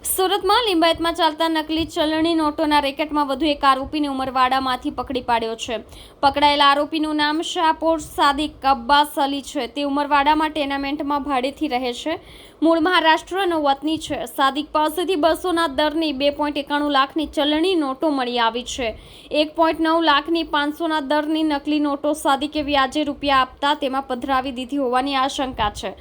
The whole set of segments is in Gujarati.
સુરતમાં લિંબાયતમાં ચાલતા નકલી ચલણી નોટોના રેકેટમાં વધુ એક આરોપીને ઉમરવાડામાંથી પકડી પાડ્યો છે. પકડાયેલા આરોપીનું નામ શાહપોર સાદિક અબ્બાસ અલી છે. તે ઉમરવાડામાં ટેનામેન્ટમાં ભાડેથી રહે છે. મૂળ મહારાષ્ટ્રનો વતની છે. સાદિક પાસેથી 200ના દરની 2.91 લાખની ચલણી નોટો મળી આવી છે. 1.9 લાખની 500ના દરની નકલી નોટો સાદિકે વ્યાજે રૂપિયા આપતા તેમાં પધરાવી દીધી હોવાની આશંકા છે.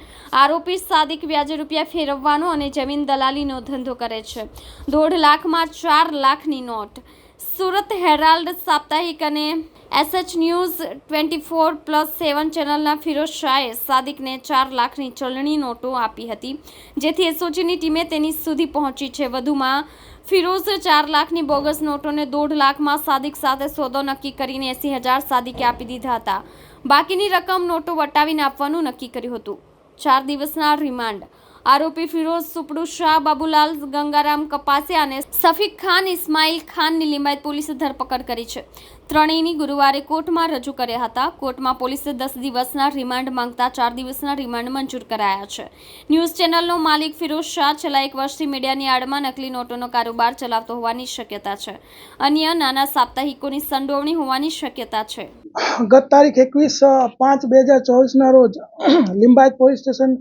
આરોપી સાદિક વ્યાજે રૂપિયા ફેરવવાનો અને જમીન દલાલીનો ધંધો કરે છે. 1.5 લાખમાં 4 લાખની નોટ. સુરત હેરાલ્ડ સાપ્તાહિક અને SH ન્યૂઝ 24+7 ચેનલના ફિરોઝ શાહે સાદિકને 4 લાખની ચલણી નોટો આપી હતી, જેથી SOGની ટીમે તેની સુધી પહોંચી છે. વધુમાં ફિરોઝે 4 લાખની બોગસ નોટોને 1.5 લાખમાં સાદિક સાથે સોદો નક્કી કરીને 80,000 સાદિકે આપી દીધા હતા. બાકીની રકમ નોટો વટાવીને આપવાનું નક્કી કર્યું હતું. 4 દિવસના રિમાન્ડ. આરોપી ફિરોઝ સુપડુ શાહ, બાબુલાલ ગંગારામ કપાસિયા અને સફીક ખાન ઇસ્માઇલ ખાનની લિંબાયત પોલીસે ધરપકડ કરી છે. ત્રણેયની ગુરુવારે કોર્ટમાં રજૂ કર્યા હતા. કોર્ટમાં પોલીસે 10 દિવસના રિમાન્ડ માંગતા 4 દિવસના રિમાન્ડ મંજૂર કરાયા છે. ન્યૂઝ ચેનલનો માલિક ફિરોઝ શાહ છેલ્લા 1 વર્ષથી મીડિયાની આડમાં નકલી નોટોનો કારોબાર ચલાવતો હોવાની શક્યતા છે. અન્ય નાના સાપ્તાહિકોની સંડોવણી હોવાની શક્યતા છે. ગત તારીખ 21/5/2024ના રોજ લિંબાયત પોલીસ સ્ટેશન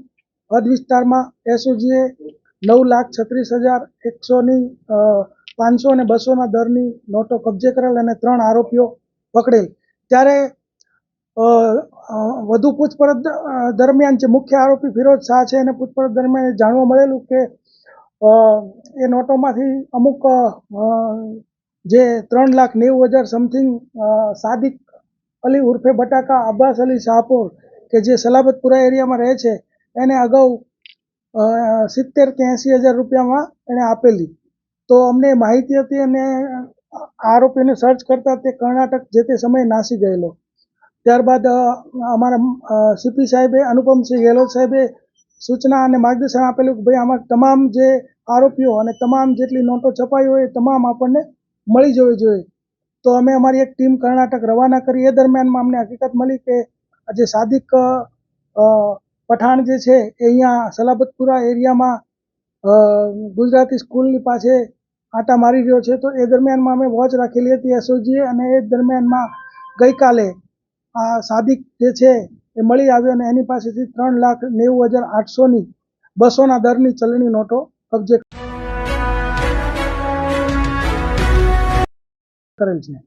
હદ વિસ્તારમાં SOGએ 9,36,100ની 500 અને 200ના દરની નોટો કબજે કરેલ અને 3 આરોપીઓ પકડેલ. ત્યારે વધુ પૂછપરછ દરમિયાન જે મુખ્ય આરોપી ફિરોઝ શાહ છે એને પૂછપરછ દરમિયાન જાણવા મળેલું કે એ નોટોમાંથી અમુક જે 3,90,000 સમથિંગ સાદિક અલી ઉર્ફે બટાકા અબ્બાસ અલી શાહપોર કે જે સલાબતપુરા એરિયામાં રહે છે એને અગાઉ 70,000 કે 80,000 રૂપિયામાં એને આપેલી. તો અમને માહિતી હતી અને આરોપીને સર્ચ કરતા તે કર્ણાટક જે તે સમયે નાસી ગયેલો. ત્યારબાદ અમારા CP સાહેબે, અનુપમસિંહ ગેહલોત સાહેબે સૂચના અને માર્ગદર્શન આપેલું કે ભાઈ આમાં તમામ જે આરોપીઓ અને તમામ જેટલી નોટો છપાઈ હોય એ તમામ આપણને મળી જવી જોઈએ. તો અમે અમારી એક ટીમ કર્ણાટક રવાના કરી. એ દરમિયાનમાં અમને હકીકત મળી કે જે સાદિક પઠાણ જે છે એ અહીંયા સલાબતપુરા એરિયામાં ગુજરાતી સ્કૂલની પાસે આંટા મારી રહ્યો છે. તો એ દરમિયાનમાં અમે વોચ રાખેલી હતી SOGએ, અને એ દરમિયાનમાં ગઈકાલે આ સાદિક જે છે એ મળી આવ્યો અને એની પાસેથી 3,90,800ની 200ના દરની ચલણી નોટો કબજે કરેલ છે.